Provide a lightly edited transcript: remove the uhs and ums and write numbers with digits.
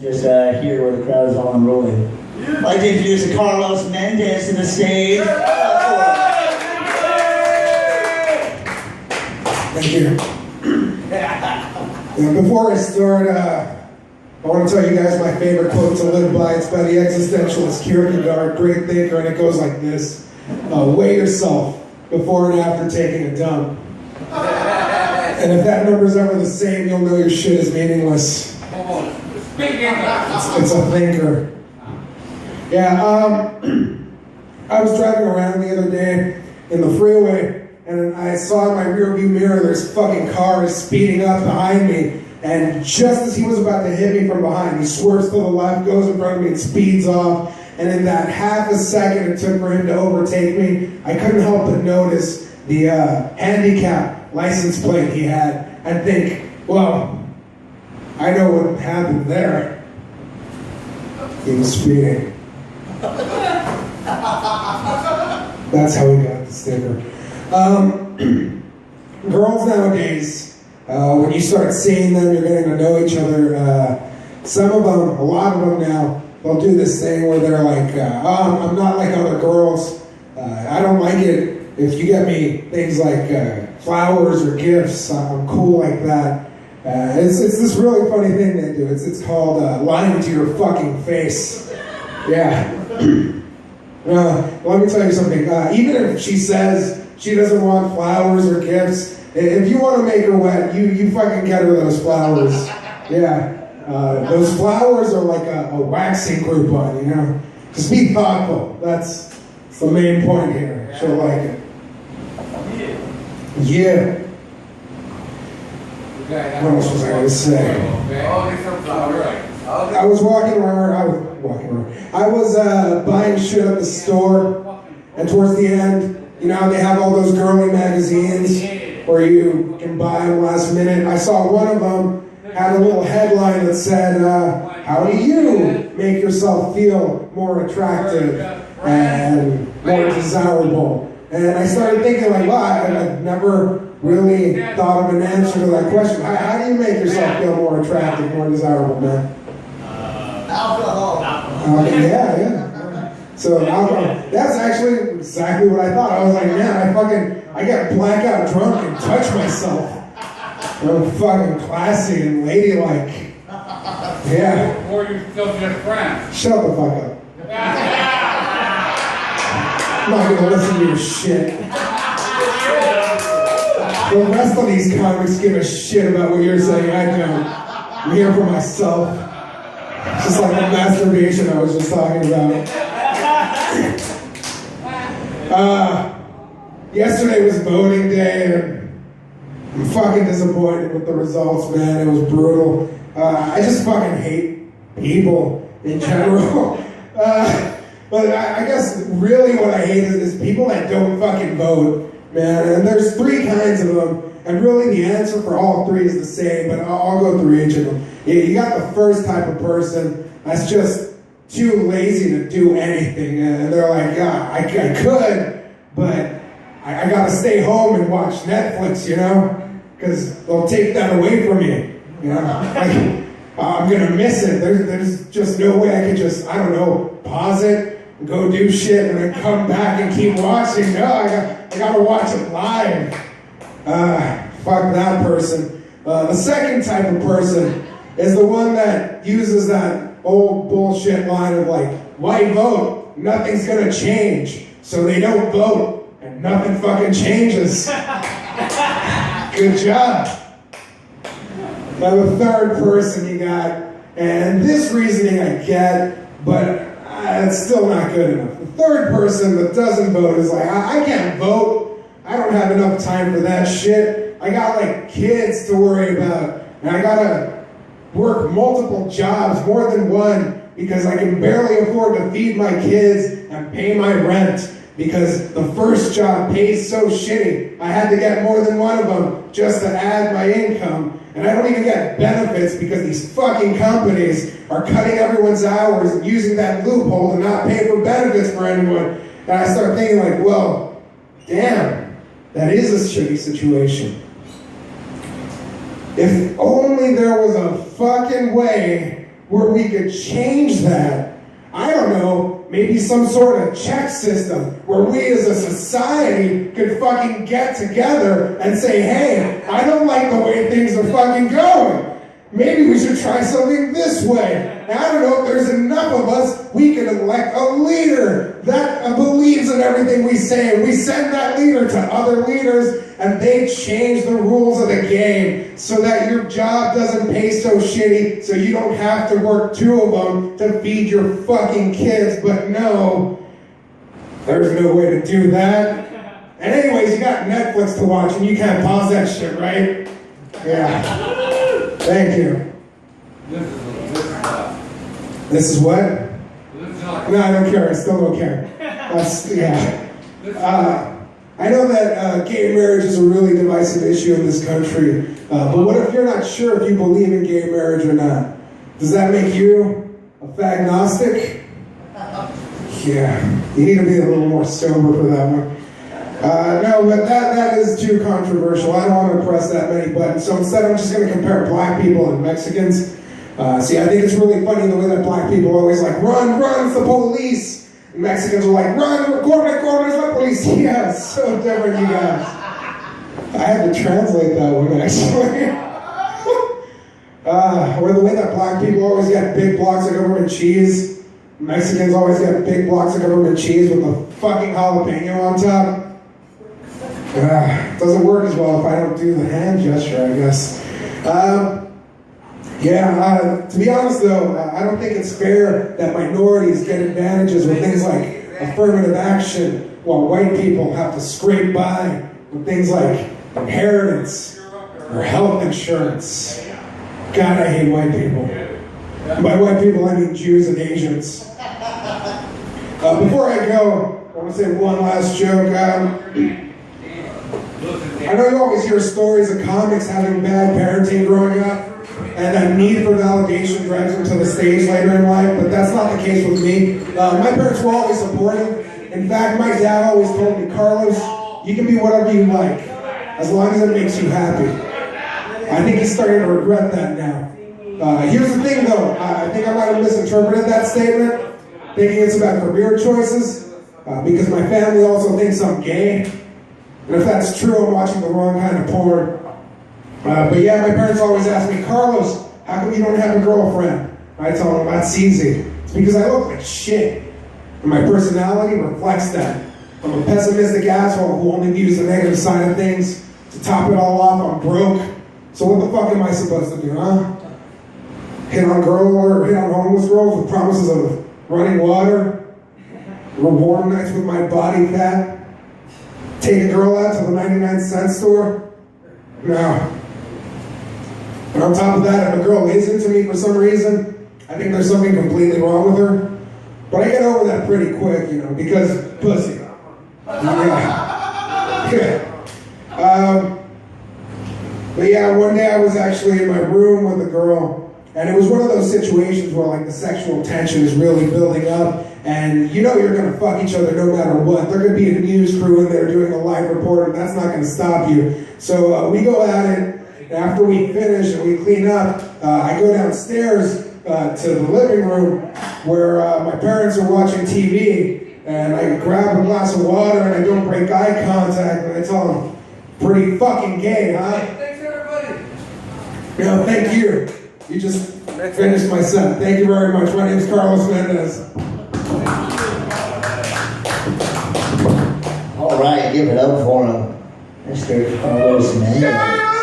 Just here where the crowd is all unrolling. I'd like to introduce Carlos Mendez to the stage. Thank you. And before I start, I want to tell you guys my favorite quote to live by. It's by the existentialist Kierkegaard, great thinker, and it goes like this. Weigh yourself before and after taking a dump. And if that number's ever the same, you'll know your shit is meaningless. It's a thinker. Yeah, I was driving around the other day in the freeway, and I saw in my rearview mirror there's fucking cars speeding up behind me, and just as he was about to hit me from behind, he swerves to the left, goes in front of me, and speeds off. And in that half a second it took for him to overtake me, I couldn't help but notice the handicap license plate he had and think, well, I know what happened there. He was speeding. That's how we got the sticker. Girls nowadays, when you start seeing them, you're getting to know each other. Some of them, a lot of them now, they'll do this thing where they're like, oh, I'm not like other girls. I don't like it if you get me things like flowers or gifts. I'm cool like that. It's this really funny thing they do. It's called lying to your fucking face. Yeah. Let me tell you something. Even if she says she doesn't want flowers or gifts, if you want to make her wet, you fucking get her those flowers. Yeah. Those flowers are like a waxing coupon, you know? Just be thoughtful. That's the main point here. She'll like it. Yeah. What else was I going to say? I was walking around. I was buying shit at the store, and towards the end, you know how they have all those girly magazines where you can buy them last minute? I saw one of them had a little headline that said, how do you make yourself feel more attractive and more desirable? And I started thinking like, wow, I've never really thought of an answer to that question. How do you make yourself feel more attractive, more desirable, man? Alcohol. Yeah. So alcohol, that's actually exactly what I thought. I was like, man, I got blackout drunk and touch myself. I'm fucking classy and ladylike. Yeah. Or you're still just friends. Shut the fuck up. I'm not gonna listen to your shit. The rest of these comics give a shit about what you're saying. I don't. I'm here for myself. Just like the masturbation I was just talking about. Yesterday was voting day, and I'm fucking disappointed with the results, man. It was brutal. I just fucking hate people in general. But I guess really what I hate is people that don't fucking vote, man. And there's three kinds of them. And really the answer for all three is the same, but I'll go through each of them. You got the first type of person that's just too lazy to do anything. And they're like, yeah, I could, but I gotta stay home and watch Netflix, you know? Because they'll take that away from you, you know? Like, I'm gonna miss it. There's just no way I could just, I don't know, pause it, and go do shit, and then come back and keep watching. No, I gotta watch it live. Fuck that person. The second type of person is the one that uses that old bullshit line of like, why vote? Nothing's gonna change. So they don't vote, and nothing fucking changes. Good job. Now the third person you got, and this reasoning I get, but it's still not good enough. The third person that doesn't vote is like, I can't vote. I don't have enough time for that shit. I got like kids to worry about, and I gotta work multiple jobs, more than one, because I can barely afford to feed my kids and pay my rent, because the first job pays so shitty. I had to get more than one of them just to add my income, and I don't even get benefits because these fucking companies are cutting everyone's hours and using that loophole to not pay for benefits for anyone. And I start thinking like, well, damn. That is a shitty situation. If only there was a fucking way where we could change that. I don't know, maybe some sort of check system where we as a society could fucking get together and say, hey, I don't like the way things are fucking going. Maybe we should try something this way. And I don't know if there's enough of us, we can elect a leader that believes in everything we say. And we send that leader to other leaders and they change the rules of the game so that your job doesn't pay so shitty so you don't have to work 2 of them to feed your fucking kids. But no, there's no way to do that. And anyways, you got Netflix to watch and you can't pause that shit, right? Yeah. Thank you. This is what? No, I don't care. I still don't care. Yeah. I know that gay marriage is a really divisive issue in this country. But what if you're not sure if you believe in gay marriage or not? Does that make you a fagnostic? Yeah. You need to be a little more sober for that one. No, but that is too controversial. I don't want to press that many buttons. So instead, I'm just going to compare black people and Mexicans. See, I think it's really funny the way that black people are always like, run, it's the police. And Mexicans are like, run, corre, it's the police. Yeah, it's so different, you guys. I had to translate that one, actually. Or the way that black people always get big blocks of government cheese. Mexicans always get big blocks of government cheese with a fucking jalapeno on top. Doesn't work as well if I don't do the hand gesture, I guess. To be honest though, I don't think it's fair that minorities get advantages with things like affirmative action, while white people have to scrape by with things like inheritance or health insurance. God, I hate white people. By white people, I mean Jews and Asians. Before I go, I want to say one last joke. I know you always hear stories of comics having bad parenting growing up, and that need for validation drives them to the stage later in life, but that's not the case with me. My parents were always supportive. In fact, my dad always told me, Carlos, you can be whatever you like, as long as it makes you happy. I think he's starting to regret that now. Here's the thing though, I think I might have misinterpreted that statement, thinking it's about career choices, because my family also thinks I'm gay. And if that's true, I'm watching the wrong kind of porn. But yeah, my parents always ask me, Carlos, how come you don't have a girlfriend? I tell them, that's easy. It's because I look like shit. And my personality reflects that. I'm a pessimistic asshole who only views the negative side of things. To top it all off, I'm broke. So what the fuck am I supposed to do, huh? Hit on homeless girls with promises of running water? Reward nights with my body fat? Take a girl out to the 99-cent store? No. And on top of that, if a girl lays into me for some reason, I think there's something completely wrong with her. But I get over that pretty quick, because pussy. Yeah. But yeah, one day I was actually in my room with a girl, and it was one of those situations where like the sexual tension is really building up, and you're gonna fuck each other no matter what. There could be a news crew in there doing a live report, and that's not gonna stop you. So we go at it. After we finish and we clean up, I go downstairs to the living room where my parents are watching TV, and I grab a glass of water and I don't break eye contact, and I tell them, pretty fucking gay, huh? Thanks, everybody. No, thank you. You just finished my set. Thank you very much. My name is Carlos Mendez. All right, give it up for him, Mr. Carlos Mendez. Yeah!